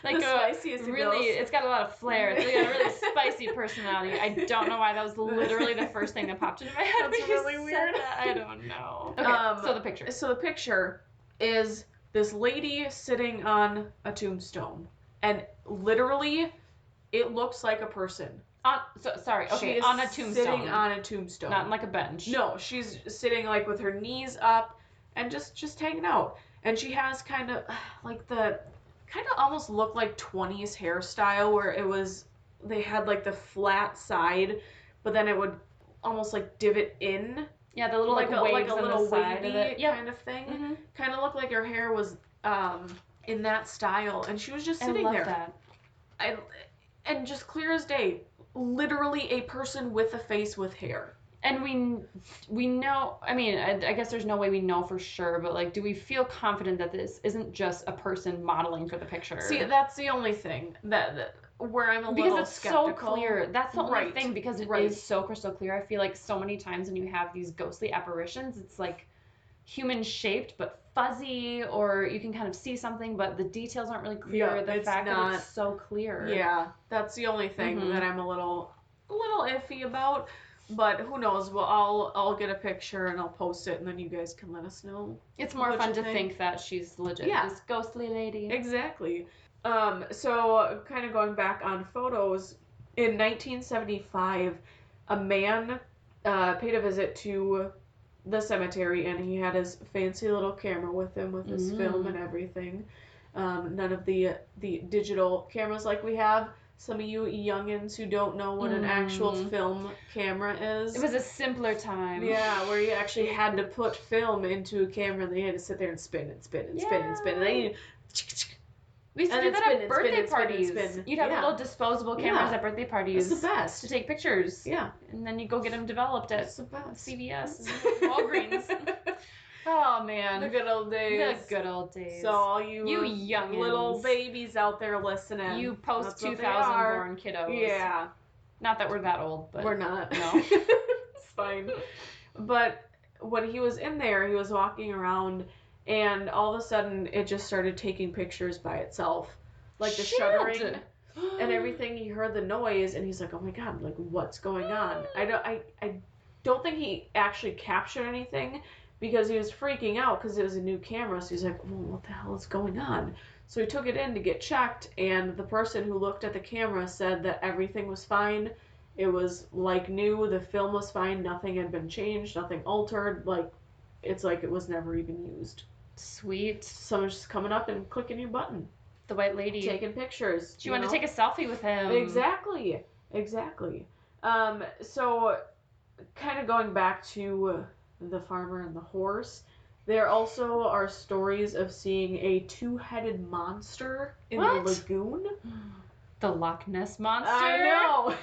Speaker 1: Like
Speaker 2: the spiciest
Speaker 1: really,
Speaker 2: ghost.
Speaker 1: It's got a lot of flair. It's got a really spicy personality. I don't know why that was literally the first thing that popped into my head.
Speaker 2: That's really weird.
Speaker 1: I don't know. Okay, so the picture.
Speaker 2: So the picture is this lady sitting on a tombstone, and literally, it looks like a person.
Speaker 1: On a tombstone.
Speaker 2: Sitting on a tombstone.
Speaker 1: Not like a bench.
Speaker 2: No, she's sitting like with her knees up and just hanging out. And she has kind of like almost looked like 20s hairstyle where they had like the flat side, but then it would almost like divot in.
Speaker 1: Yeah, the little waves
Speaker 2: like a
Speaker 1: on
Speaker 2: little
Speaker 1: the side
Speaker 2: wavy
Speaker 1: of it.
Speaker 2: kind of thing. Mm-hmm. Kind of looked like her hair was in that style, and she was just sitting there. That. And just clear as day, literally a person with a face with hair.
Speaker 1: And we know, I mean, I guess there's no way we know for sure, but like, do we feel confident that this isn't just a person modeling for the picture?
Speaker 2: See, that's the only thing that where I'm a little skeptical.
Speaker 1: Because it's so clear. That's the only thing, because it is so crystal clear. I feel like so many times when you have these ghostly apparitions, it's like human shaped but fuzzy, or you can kind of see something but the details aren't really clear.
Speaker 2: Yeah,
Speaker 1: the fact that it's so clear.
Speaker 2: Yeah, that's the only thing that I'm a little iffy about. But who knows? Well, I'll get a picture and I'll post it, and then you guys can let us know.
Speaker 1: It's more fun to think that she's legit.
Speaker 2: Yeah.
Speaker 1: This ghostly lady.
Speaker 2: Exactly. So kind of going back on photos, in 1975, a man paid a visit to the cemetery, and he had his fancy little camera with him with his film and everything. None of the digital cameras like we have. some of you youngins who don't know what an actual film camera is.
Speaker 1: It was a simpler time.
Speaker 2: Yeah, where you actually had to put film into a camera and they had to sit there and spin and spin and spin and spin. And then you...
Speaker 1: We used to do that at birthday parties. You'd have little disposable cameras at birthday parties.
Speaker 2: It's the best.
Speaker 1: To take pictures.
Speaker 2: Yeah.
Speaker 1: And then you go get them developed at CVS and Walgreens. Oh, man.
Speaker 2: The good old days.
Speaker 1: The good old days.
Speaker 2: So all you
Speaker 1: youngins,
Speaker 2: little babies out there listening.
Speaker 1: You post-2000 born kiddos.
Speaker 2: Yeah.
Speaker 1: Not that we're that old, but...
Speaker 2: We're not.
Speaker 1: No.
Speaker 2: It's fine. But when he was in there, he was walking around... And all of a sudden, it just started taking pictures by itself. Like the shuddering and everything. He heard the noise, and he's like, oh my god, like, what's going on? I don't think he actually captured anything, because he was freaking out, because it was a new camera, so he's like, well, what the hell is going on? So he took it in to get checked, and the person who looked at the camera said that everything was fine. It was, like, new. The film was fine. Nothing had been changed. Nothing altered. Like, it's like it was never even used.
Speaker 1: Sweet.
Speaker 2: Someone's just coming up and clicking your button.
Speaker 1: The white lady.
Speaker 2: Taking pictures.
Speaker 1: She wanted to take a selfie with him.
Speaker 2: Exactly. So, kind of going back to the farmer and the horse, there also are stories of seeing a two-headed monster in the lagoon.
Speaker 1: The Loch Ness Monster.
Speaker 2: I know.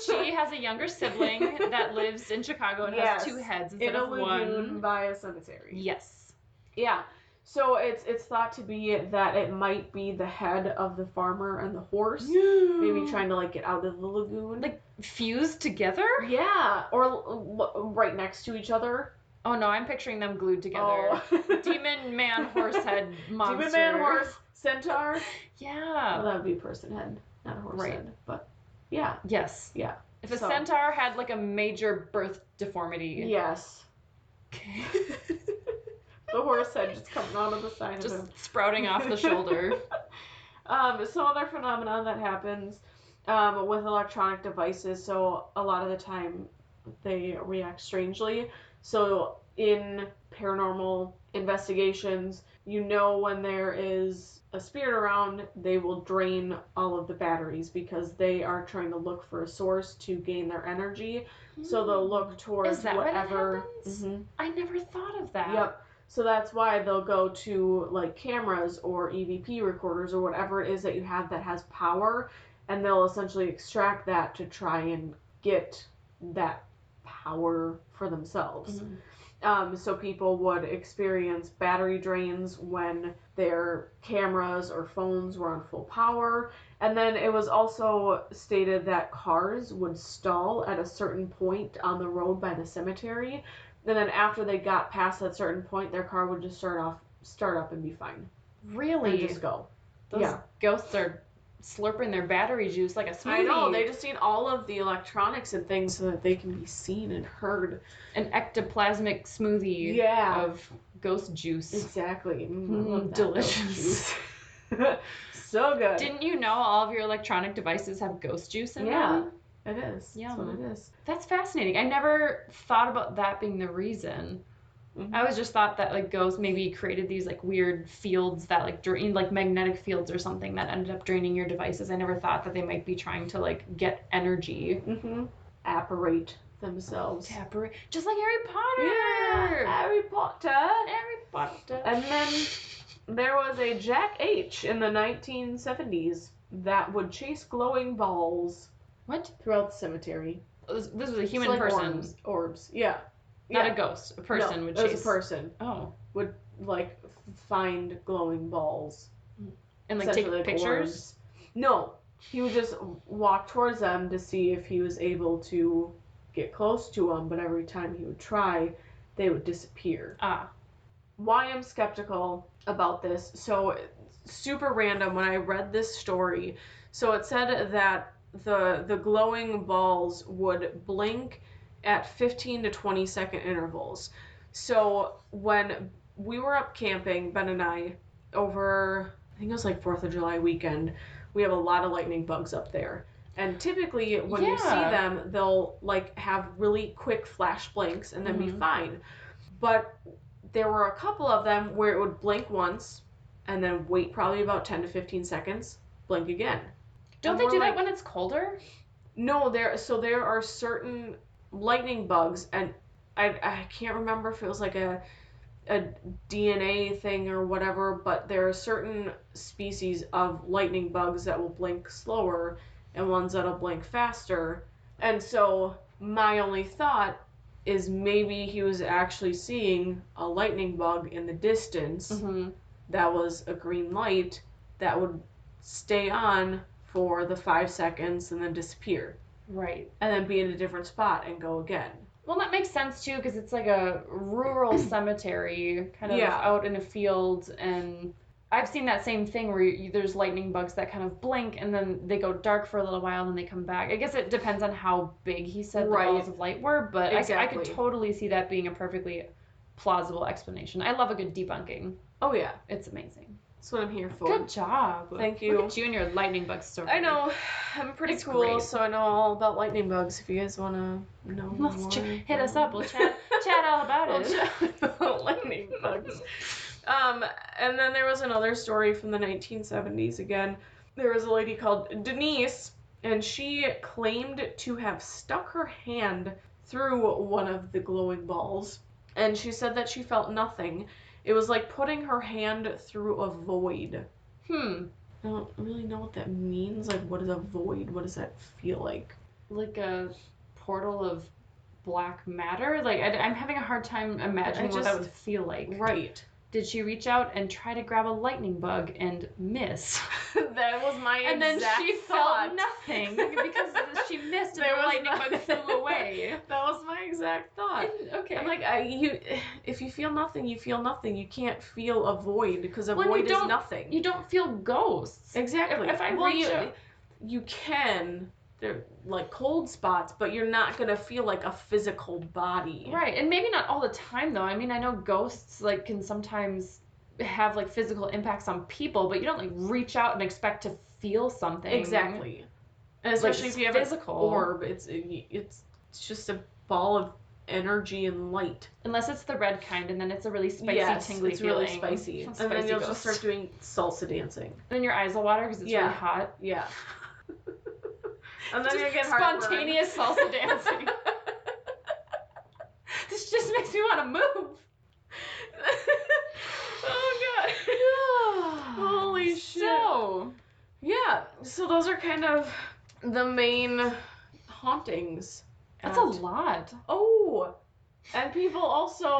Speaker 1: She has a younger sibling that lives in Chicago and has two heads instead of one.
Speaker 2: In a lagoon by a cemetery.
Speaker 1: Yes.
Speaker 2: Yeah. So it's thought to be that it might be the head of the farmer and the horse. Maybe trying to, like, get out of the lagoon.
Speaker 1: Like, fused together?
Speaker 2: Yeah. Or right next to each other.
Speaker 1: Oh, no, I'm picturing them glued together.
Speaker 2: Oh.
Speaker 1: Demon man, horse head, monster.
Speaker 2: Demon man, horse, centaur.
Speaker 1: Yeah.
Speaker 2: Well, that would be a person head, not a horse head. But, yeah.
Speaker 1: Yes.
Speaker 2: Yeah.
Speaker 1: If a centaur had, like, a major birth deformity.
Speaker 2: Yes. Okay. The horse head just coming out of the side of him.
Speaker 1: Just sprouting off the shoulder.
Speaker 2: Some other phenomenon that happens with electronic devices, so a lot of the time they react strangely. So in paranormal investigations, you know when there is a spirit around, they will drain all of the batteries because they are trying to look for a source to gain their energy. So they'll look towards whatever.
Speaker 1: Why that happens? I never thought of that.
Speaker 2: Yep. So that's why they'll go to, like, cameras or EVP recorders or whatever it is that you have that has power, and they'll essentially extract that to try and get that power for themselves. So people would experience battery drains when their cameras or phones were on full power. And then it was also stated that cars would stall at a certain point on the road by the cemetery. And then after they got past that certain point, their car would just start up and be fine.
Speaker 1: Really?
Speaker 2: And just go.
Speaker 1: Those ghosts are slurping their battery juice like a smoothie.
Speaker 2: I know. They just need all of the electronics and things so that they can be seen and heard.
Speaker 1: An ectoplasmic smoothie of ghost juice.
Speaker 2: Exactly.
Speaker 1: Delicious.
Speaker 2: So good.
Speaker 1: Didn't you know all of your electronic devices have ghost juice in them?
Speaker 2: Yeah, it is.
Speaker 1: Yeah.
Speaker 2: That's what it is.
Speaker 1: That's fascinating. I never thought about that being the reason. I always just thought that, like, ghosts maybe created these, like, weird fields that, like, drain, like magnetic fields or something that ended up draining your devices. I never thought that they might be trying to, like, get energy.
Speaker 2: Apparate themselves.
Speaker 1: Just like Harry Potter.
Speaker 2: Yeah, Harry Potter. And then there was a Jack H in the 1970s that would chase glowing balls.
Speaker 1: What?
Speaker 2: Throughout the cemetery.
Speaker 1: This was a human person.
Speaker 2: Orbs. Yeah.
Speaker 1: Not a ghost. A person would chase.
Speaker 2: It was a person.
Speaker 1: Oh.
Speaker 2: Would, like, find glowing balls.
Speaker 1: And, like, take pictures?
Speaker 2: Orbs. No. He would just walk towards them to see if he was able to get close to them, but every time he would try, they would disappear. Why I'm skeptical about this, so super random when I read this story. So it said that the glowing balls would blink at 15 to 20 second intervals. So when we were up camping, Ben and I, over, I think it was like 4th of July weekend, we have a lot of lightning bugs up there. And typically when you see them, they'll, like, have really quick flash blinks and then be fine. But there were a couple of them where it would blink once and then wait probably about 10 to 15 seconds, blink again.
Speaker 1: Don't they do that when it's colder?
Speaker 2: No, there are certain lightning bugs, and I can't remember if it was like a DNA thing or whatever, but there are certain species of lightning bugs that will blink slower and ones that'll blink faster. And so my only thought is maybe he was actually seeing a lightning bug in the distance that was a green light that would stay on for the 5 seconds and then disappear.
Speaker 1: Right.
Speaker 2: And then be in a different spot and go again.
Speaker 1: Well, that makes sense, too, because it's like a rural cemetery, kind of out in a field, and I've seen that same thing where there's lightning bugs that kind of blink, and then they go dark for a little while, and then they come back. I guess it depends on how big he said the balls of light were, but I could totally see that being a perfectly plausible explanation. I love a good debunking.
Speaker 2: Oh, yeah.
Speaker 1: It's amazing.
Speaker 2: That's what I'm here for.
Speaker 1: Good job.
Speaker 2: Thank you.
Speaker 1: Look at you and your lightning bug story.
Speaker 2: I know. I'm pretty cool, great. So I know all about lightning bugs. If you guys want to know more,
Speaker 1: hit us up. We'll chat all about it.
Speaker 2: Chat about lightning bugs. And then there was another story from the 1970s again. There was a lady called Denise, and she claimed to have stuck her hand through one of the glowing balls, and she said that she felt nothing. It was like putting her hand through a void. I don't really know what that means. Like, what is a void? What does that feel like?
Speaker 1: Like a portal of black matter? Like, I'm having a hard time imagining what that would feel like.
Speaker 2: Right.
Speaker 1: Did she reach out and try to grab a lightning bug and miss?
Speaker 2: That was my exact thought.
Speaker 1: And then she felt nothing because she missed and the lightning bug flew away.
Speaker 2: That was my exact thought.
Speaker 1: Okay.
Speaker 2: I'm like, if you feel nothing, you feel nothing. You can't feel a void because a void is nothing.
Speaker 1: You don't feel ghosts.
Speaker 2: Exactly.
Speaker 1: If I reach out,
Speaker 2: you can. They're like cold spots, but you're not gonna feel like a physical body.
Speaker 1: Right, and maybe not all the time though. I mean, I know ghosts like can sometimes have like physical impacts on people, but you don't like reach out and expect to feel something.
Speaker 2: Exactly. And especially if you have an orb, it's just a ball of energy and light.
Speaker 1: Unless it's the red kind, and then it's a really spicy, tingly
Speaker 2: it's
Speaker 1: feeling.
Speaker 2: Really spicy. And then you'll just start doing salsa dancing.
Speaker 1: And then your eyes will water because it's really hot.
Speaker 2: Yeah. And then you get
Speaker 1: spontaneous salsa dancing. This just makes me want to move.
Speaker 2: Oh god. Holy shit. So those are kind of the main hauntings.
Speaker 1: That's a lot.
Speaker 2: Oh. And people also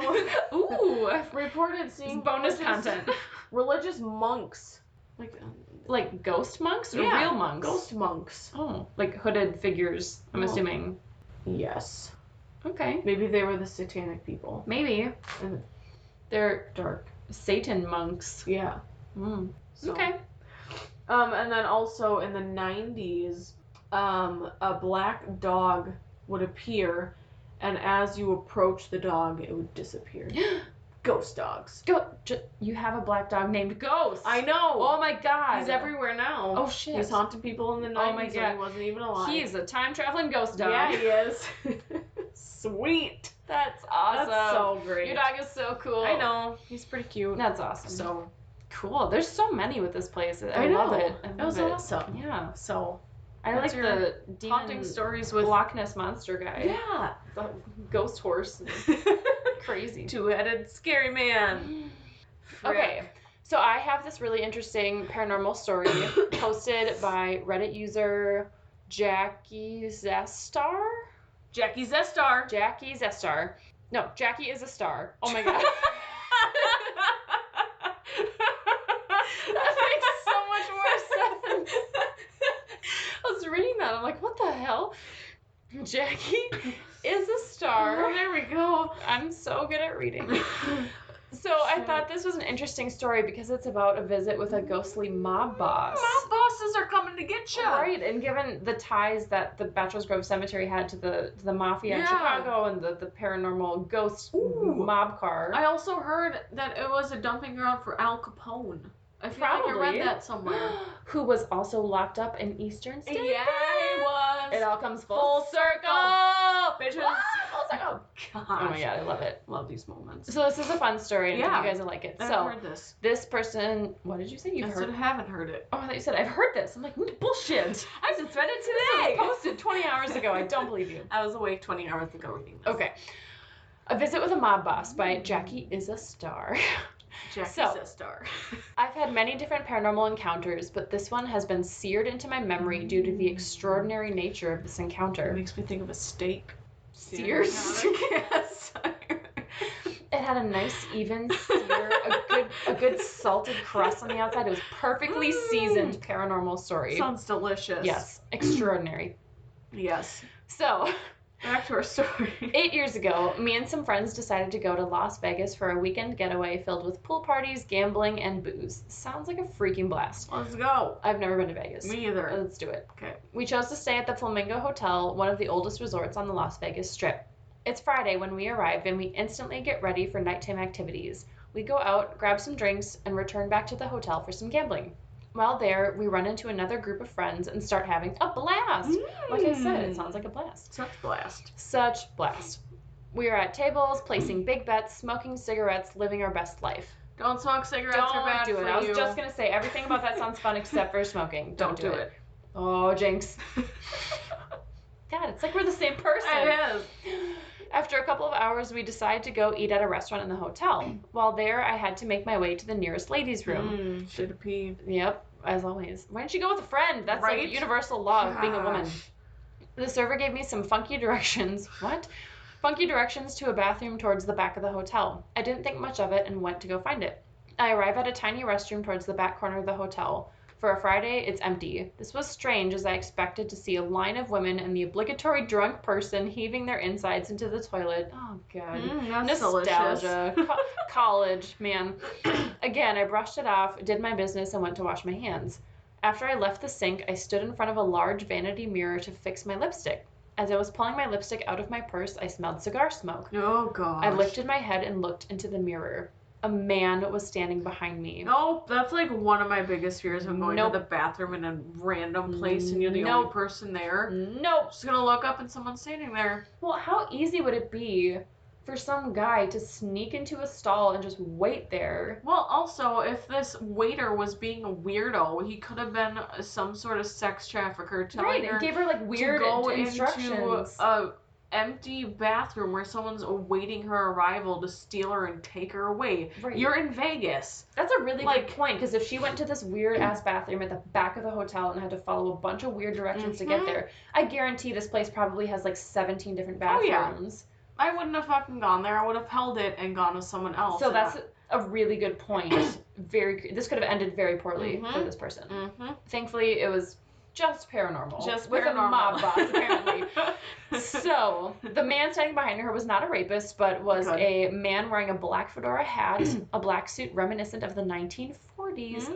Speaker 2: reported seeing
Speaker 1: bonus content.
Speaker 2: Religious monks.
Speaker 1: Like ghost monks or real monks?
Speaker 2: Ghost monks.
Speaker 1: Oh, like hooded figures, I'm assuming.
Speaker 2: Yes.
Speaker 1: Okay.
Speaker 2: Maybe they were the satanic people.
Speaker 1: Maybe.
Speaker 2: And
Speaker 1: they're
Speaker 2: dark.
Speaker 1: Satan monks.
Speaker 2: Yeah.
Speaker 1: So. Okay.
Speaker 2: And then also in the 90s, a black dog would appear, and as you approach the dog, it would disappear. Ghost dogs.
Speaker 1: You have a black dog named Ghost.
Speaker 2: I know.
Speaker 1: Oh my god.
Speaker 2: He's everywhere now.
Speaker 1: Oh shit.
Speaker 2: He's haunting people in the 90s. Oh my god. He wasn't even alive.
Speaker 1: He's a time traveling ghost dog.
Speaker 2: Yeah, he is. Sweet.
Speaker 1: That's awesome.
Speaker 2: That's so great.
Speaker 1: Your dog is so cool.
Speaker 2: I know. He's pretty cute.
Speaker 1: That's awesome.
Speaker 2: So
Speaker 1: cool. There's so many with this place. I
Speaker 2: know.
Speaker 1: love it.
Speaker 2: It was awesome.
Speaker 1: Yeah.
Speaker 2: So
Speaker 1: I like the
Speaker 2: haunting stories with
Speaker 1: Loch Ness monster guy.
Speaker 2: Yeah.
Speaker 1: The ghost horse. Crazy.
Speaker 2: Two-headed scary man.
Speaker 1: Okay. So I have this really interesting paranormal story posted by Reddit user Jackie Zestar.
Speaker 2: Jackie Zestar.
Speaker 1: Jackie Zestar. No, Jackie is a star. Oh my god. That makes so much more sense. I was reading that. I'm like, what the hell? Jackie is a star.
Speaker 2: Oh, there we go.
Speaker 1: I'm so good at reading. So I thought this was an interesting story because it's about a visit with a ghostly mob boss.
Speaker 2: Mob bosses are coming to get you.
Speaker 1: Right, and given the ties that the Bachelor's Grove Cemetery had to the mafia in Chicago and the paranormal ghost mob car.
Speaker 2: I also heard that it was a dumping ground for Al Capone. I feel like I read that somewhere.
Speaker 1: Who was also locked up in Eastern State.
Speaker 2: Yeah, he was.
Speaker 1: It all comes full circle.
Speaker 2: Bitches.
Speaker 1: was like, oh
Speaker 2: gosh.
Speaker 1: Oh my god, I love it.
Speaker 2: Love these moments.
Speaker 1: So this is a fun story, and I think you guys will like it.
Speaker 2: I've
Speaker 1: so
Speaker 2: heard this.
Speaker 1: This person, what did you say? You've heard?
Speaker 2: I haven't heard it.
Speaker 1: Oh, I thought you said I've heard this. I'm like, bullshit. I just read it today. This was posted 20 hours ago. I don't believe you.
Speaker 2: I was awake 20 hours ago reading this.
Speaker 1: Okay. A Visit with a Mob Boss by Jackie is a Star.
Speaker 2: Jackie's a star.
Speaker 1: I've had many different paranormal encounters, but this one has been seared into my memory due to the extraordinary nature of this encounter.
Speaker 2: It makes me think of a steak.
Speaker 1: Seared?
Speaker 2: Yes.
Speaker 1: It had a nice even sear, a good salted crust on the outside. It was perfectly seasoned paranormal story.
Speaker 2: Sounds delicious.
Speaker 1: Yes, extraordinary.
Speaker 2: Yes.
Speaker 1: So,
Speaker 2: back to our story.
Speaker 1: 8 years ago, me and some friends decided to go to Las Vegas for a weekend getaway filled with pool parties, gambling, and booze. Sounds like a freaking blast.
Speaker 2: Let's go.
Speaker 1: I've never been to Vegas.
Speaker 2: Me either.
Speaker 1: Let's do it.
Speaker 2: Okay.
Speaker 1: We chose to stay at the Flamingo Hotel, one of the oldest resorts on the Las Vegas Strip. It's Friday when we arrive, and we instantly get ready for nighttime activities. We go out, grab some drinks, and return back to the hotel for some gambling. While there, we run into another group of friends and start having a blast. Like I said, it sounds like a blast.
Speaker 2: Such blast.
Speaker 1: Such blast. We are at tables, placing big bets, smoking cigarettes, living our best life.
Speaker 2: Don't smoke cigarettes. Are bad
Speaker 1: do it.
Speaker 2: for
Speaker 1: I was
Speaker 2: you.
Speaker 1: just going to say, everything about that sounds fun except for smoking. Don't do it. Oh, jinx. God, it's like we're the same person.
Speaker 2: It is.
Speaker 1: After a couple of hours, we decide to go eat at a restaurant in the hotel. While there, I had to make my way to the nearest ladies' room.
Speaker 2: Should have peed.
Speaker 1: Yep, as always. Why don't you go with a friend? That's
Speaker 2: right?
Speaker 1: like a universal law of being a woman. The server gave me some funky directions. What? Funky directions to a bathroom towards the back of the hotel. I didn't think much of it and went to go find it. I arrive at a tiny restroom towards the back corner of the hotel. For a Friday, it's empty. This was strange as I expected to see a line of women and the obligatory drunk person heaving their insides into the toilet. Oh, God.
Speaker 2: That's
Speaker 1: nostalgia. College, man. Again, I brushed it off, did my business, and went to wash my hands. After I left the sink, I stood in front of a large vanity mirror to fix my lipstick. As I was pulling my lipstick out of my purse, I smelled cigar smoke.
Speaker 2: Oh, gosh.
Speaker 1: I lifted my head and looked into the mirror. A man was standing behind me.
Speaker 2: Nope, that's like one of my biggest fears of going to the bathroom in a random place and you're the only person there.
Speaker 1: Nope.
Speaker 2: Just gonna look up and someone's standing there.
Speaker 1: Well, how easy would it be for some guy to sneak into a stall and just wait there?
Speaker 2: Well, also, if this waiter was being a weirdo, he could have been some sort of sex trafficker telling her
Speaker 1: and gave her like weird
Speaker 2: to go
Speaker 1: instructions.
Speaker 2: Into a empty bathroom where someone's awaiting her arrival to steal her and take her away.
Speaker 1: Right.
Speaker 2: You're in Vegas.
Speaker 1: That's a really good point, because if she went to this weird ass bathroom at the back of the hotel and had to follow a bunch of weird directions to get there, I guarantee this place probably has like 17 different bathrooms.
Speaker 2: I wouldn't have fucking gone there. I would have held it and gone with someone else.
Speaker 1: So that's a really good point. This could have ended very poorly for this person. Thankfully, it was just paranormal.
Speaker 2: Just
Speaker 1: with
Speaker 2: paranormal.
Speaker 1: a mob boss, apparently. So, the man standing behind her was not a rapist, but was a man wearing a black fedora hat, a black suit reminiscent of the 1940s.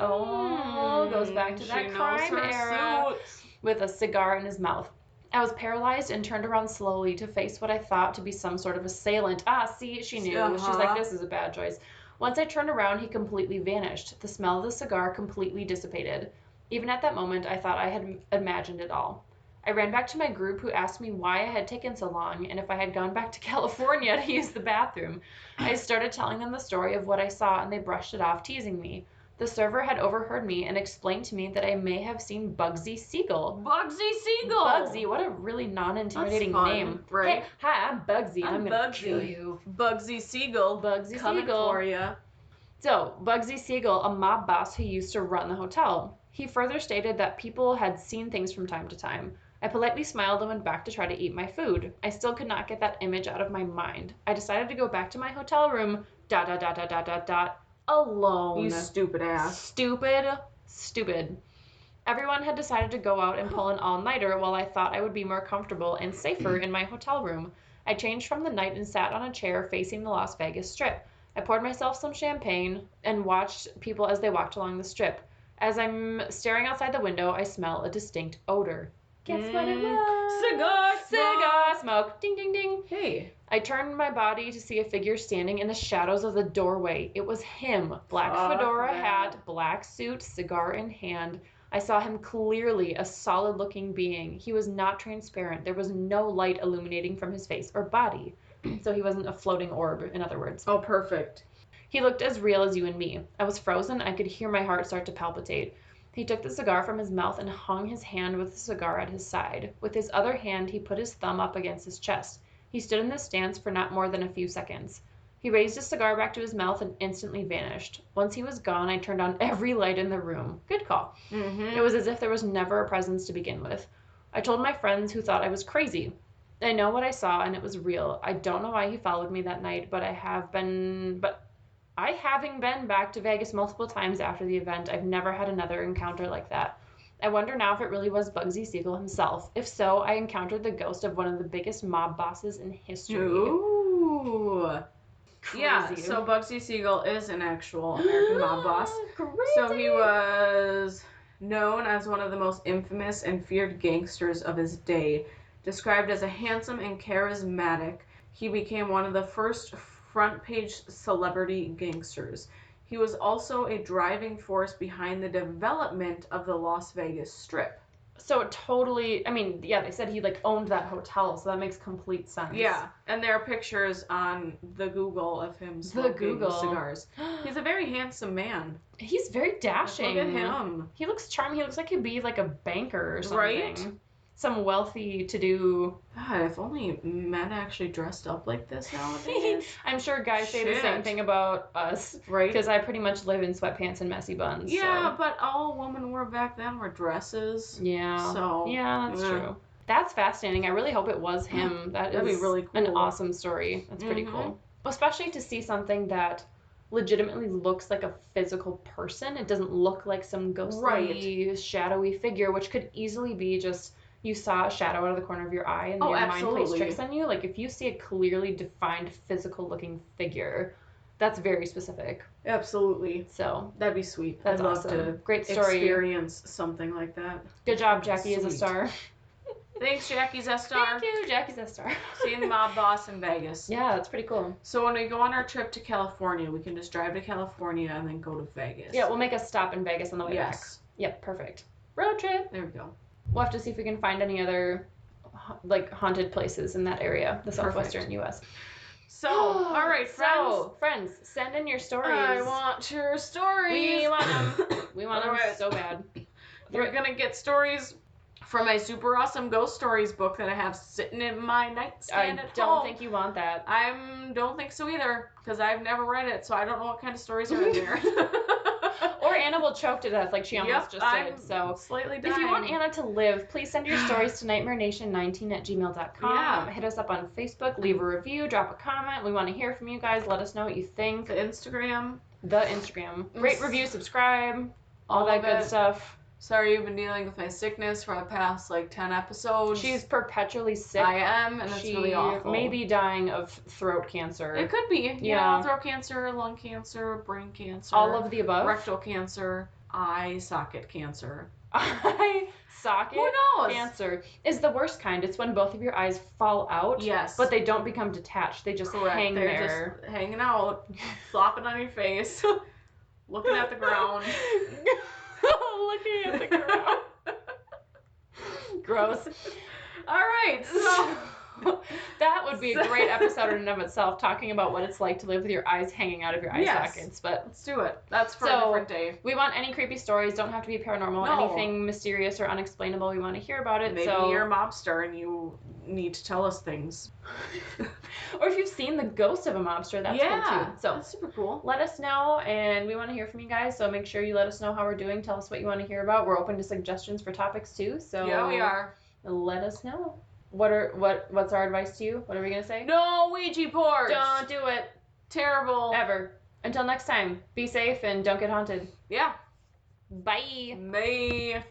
Speaker 1: Goes back to that crime era. With a cigar in his mouth. I was paralyzed and turned around slowly to face what I thought to be some sort of assailant. See, she knew. She's like, this is a bad choice. Once I turned around, he completely vanished. The smell of the cigar completely dissipated. Even at that moment, I thought I had imagined it all. I ran back to my group, who asked me why I had taken so long and if I had gone back to California to use the bathroom. I started telling them the story of what I saw, and they brushed it off, teasing me. The server had overheard me and explained to me that I may have seen Bugsy Siegel.
Speaker 2: Bugsy Siegel!
Speaker 1: Bugsy, what a really non-intimidating name.
Speaker 2: Right?
Speaker 1: Hey, hi, I'm Bugsy. I'm gonna kill you.
Speaker 2: Bugsy Siegel.
Speaker 1: Bugsy
Speaker 2: coming
Speaker 1: Siegel.
Speaker 2: for you.
Speaker 1: So, Bugsy Siegel, a mob boss who used to run the hotel. He further stated that people had seen things from time to time. I politely smiled and went back to try to eat my food. I still could not get that image out of my mind. I decided to go back to my hotel room, alone.
Speaker 2: You stupid ass.
Speaker 1: Stupid. Everyone had decided to go out and pull an all-nighter while I thought I would be more comfortable and safer in my hotel room. I changed from the night and sat on a chair facing the Las Vegas Strip. I poured myself some champagne and watched people as they walked along the strip. As I'm staring outside the window, I smell a distinct odor. Guess what it was? Cigar smoke. Ding, ding, ding.
Speaker 2: Hey.
Speaker 1: I turned my body to see a figure standing in the shadows of the doorway. It was him. Black fedora hat, black suit, cigar in hand. I saw him clearly, a solid-looking being. He was not transparent. There was no light illuminating from his face or body. So he wasn't a floating orb, in other words.
Speaker 2: Oh, perfect.
Speaker 1: He looked as real as you and me. I was frozen. I could hear my heart start to palpitate. He took the cigar from his mouth and hung his hand with the cigar at his side. With his other hand, he put his thumb up against his chest. He stood in this stance for not more than a few seconds. He raised his cigar back to his mouth and instantly vanished. Once he was gone, I turned on every light in the room. Good call. It was as if there was never a presence to begin with. I told my friends, who thought I was crazy. I know what I saw, and it was real. I don't know why he followed me that night, but having been back to Vegas multiple times after the event, I've never had another encounter like that. I wonder now if it really was Bugsy Siegel himself. If so, I encountered the ghost of one of the biggest mob bosses in history.
Speaker 2: Ooh.
Speaker 1: Crazy.
Speaker 2: Yeah, so Bugsy Siegel is an actual American mob boss.
Speaker 1: Crazy.
Speaker 2: So he was known as one of the most infamous and feared gangsters of his day. Described as a handsome and charismatic, he became one of the first front-page celebrity gangsters. He was also a driving force behind the development of the Las Vegas Strip.
Speaker 1: So it totally, I mean, yeah, they said he owned that hotel, so that makes complete sense.
Speaker 2: Yeah, and there are pictures on the Google of him smoking cigars. He's a very handsome man.
Speaker 1: He's very dashing.
Speaker 2: Look at him.
Speaker 1: He looks charming. He looks like he'd be like a banker or something.
Speaker 2: Right?
Speaker 1: Some wealthy to-do.
Speaker 2: God, if only men actually dressed up like this nowadays.
Speaker 1: I'm sure guys say the same thing about us.
Speaker 2: Right?
Speaker 1: Because I pretty much live in sweatpants and messy buns.
Speaker 2: Yeah,
Speaker 1: so.
Speaker 2: but all women wore back then were dresses.
Speaker 1: Yeah.
Speaker 2: So.
Speaker 1: Yeah, that's true. That's fascinating. I really hope it was him. That'd
Speaker 2: be really cool.
Speaker 1: An awesome story. That's pretty cool. Especially to see something that legitimately looks like a physical person. It doesn't look like some ghostly, shadowy figure, which could easily be just... You saw a shadow out of the corner of your eye and your mind plays tricks on you. Like, if you see a clearly defined physical-looking figure, that's very specific.
Speaker 2: Absolutely.
Speaker 1: So.
Speaker 2: That'd be sweet.
Speaker 1: That's awesome. Love to Great story.
Speaker 2: Experience something like that.
Speaker 1: Good job, Jackie as a star.
Speaker 2: Thanks, Jackie Zestar.
Speaker 1: Thank you, Jackie Zestar.
Speaker 2: Seeing the mob boss in Vegas.
Speaker 1: Yeah, that's pretty cool.
Speaker 2: So when we go on our trip to California, we can just drive to California and then go to Vegas.
Speaker 1: Yeah, we'll make a stop in Vegas on the way back. Yep, perfect. Road trip.
Speaker 2: There we go.
Speaker 1: We'll have to see if we can find any other, haunted places in that area, the southwestern U.S.
Speaker 2: So, all right, friends.
Speaker 1: So, friends, send in your stories.
Speaker 2: I want your stories.
Speaker 1: We want them. We want them so bad.
Speaker 2: You're going to get stories from my super awesome ghost stories book that I have sitting in my nightstand at home.
Speaker 1: I don't think you want that.
Speaker 2: I don't think so either, because I've never read it, so I don't know what kind of stories are in there.
Speaker 1: Or Anna will choke to death like she almost just did. So
Speaker 2: slightly dying.
Speaker 1: If you want Anna to live, please send your stories to nightmarenation19@gmail.com. Yeah. Hit us up on Facebook, leave a review, drop a comment. We want to hear from you guys. Let us know what you think.
Speaker 2: The Instagram.
Speaker 1: Rate, review, subscribe, all that good stuff.
Speaker 2: Sorry you've been dealing with my sickness for the past 10 episodes.
Speaker 1: She's perpetually sick.
Speaker 2: I am, and it's really awful.
Speaker 1: She may be dying of throat cancer.
Speaker 2: It could be. Yeah. Throat cancer, lung cancer, brain cancer.
Speaker 1: All of the above.
Speaker 2: Rectal cancer, eye socket cancer.
Speaker 1: Eye socket
Speaker 2: Who knows?
Speaker 1: cancer is the worst kind. It's when both of your eyes fall out.
Speaker 2: Yes.
Speaker 1: But they don't become detached. They just hang there.
Speaker 2: They're just hanging out, flopping on your face, looking at the ground.
Speaker 1: Looking at the ground. Gross.
Speaker 2: All right, so
Speaker 1: that would be a great episode in and of itself, talking about what it's like to live with your eyes hanging out of your eye sockets. But
Speaker 2: let's do it. That's for a different day.
Speaker 1: We want any creepy stories. Don't have to be paranormal. No. Anything mysterious or unexplainable. We want to hear about it.
Speaker 2: Maybe you're a mobster and you need to tell us things.
Speaker 1: Or if you've seen the ghost of a mobster, that's cool too. So
Speaker 2: that's super cool.
Speaker 1: Let us know, and we want to hear from you guys. So make sure you let us know how we're doing. Tell us what you want to hear about. We're open to suggestions for topics too. So
Speaker 2: yeah, we are.
Speaker 1: Let us know. What's our advice to you? What are we gonna say?
Speaker 2: No Ouija boards.
Speaker 1: Don't do it.
Speaker 2: Terrible.
Speaker 1: Ever. Until next time, be safe and don't get haunted.
Speaker 2: Yeah.
Speaker 1: Bye.
Speaker 2: Bye.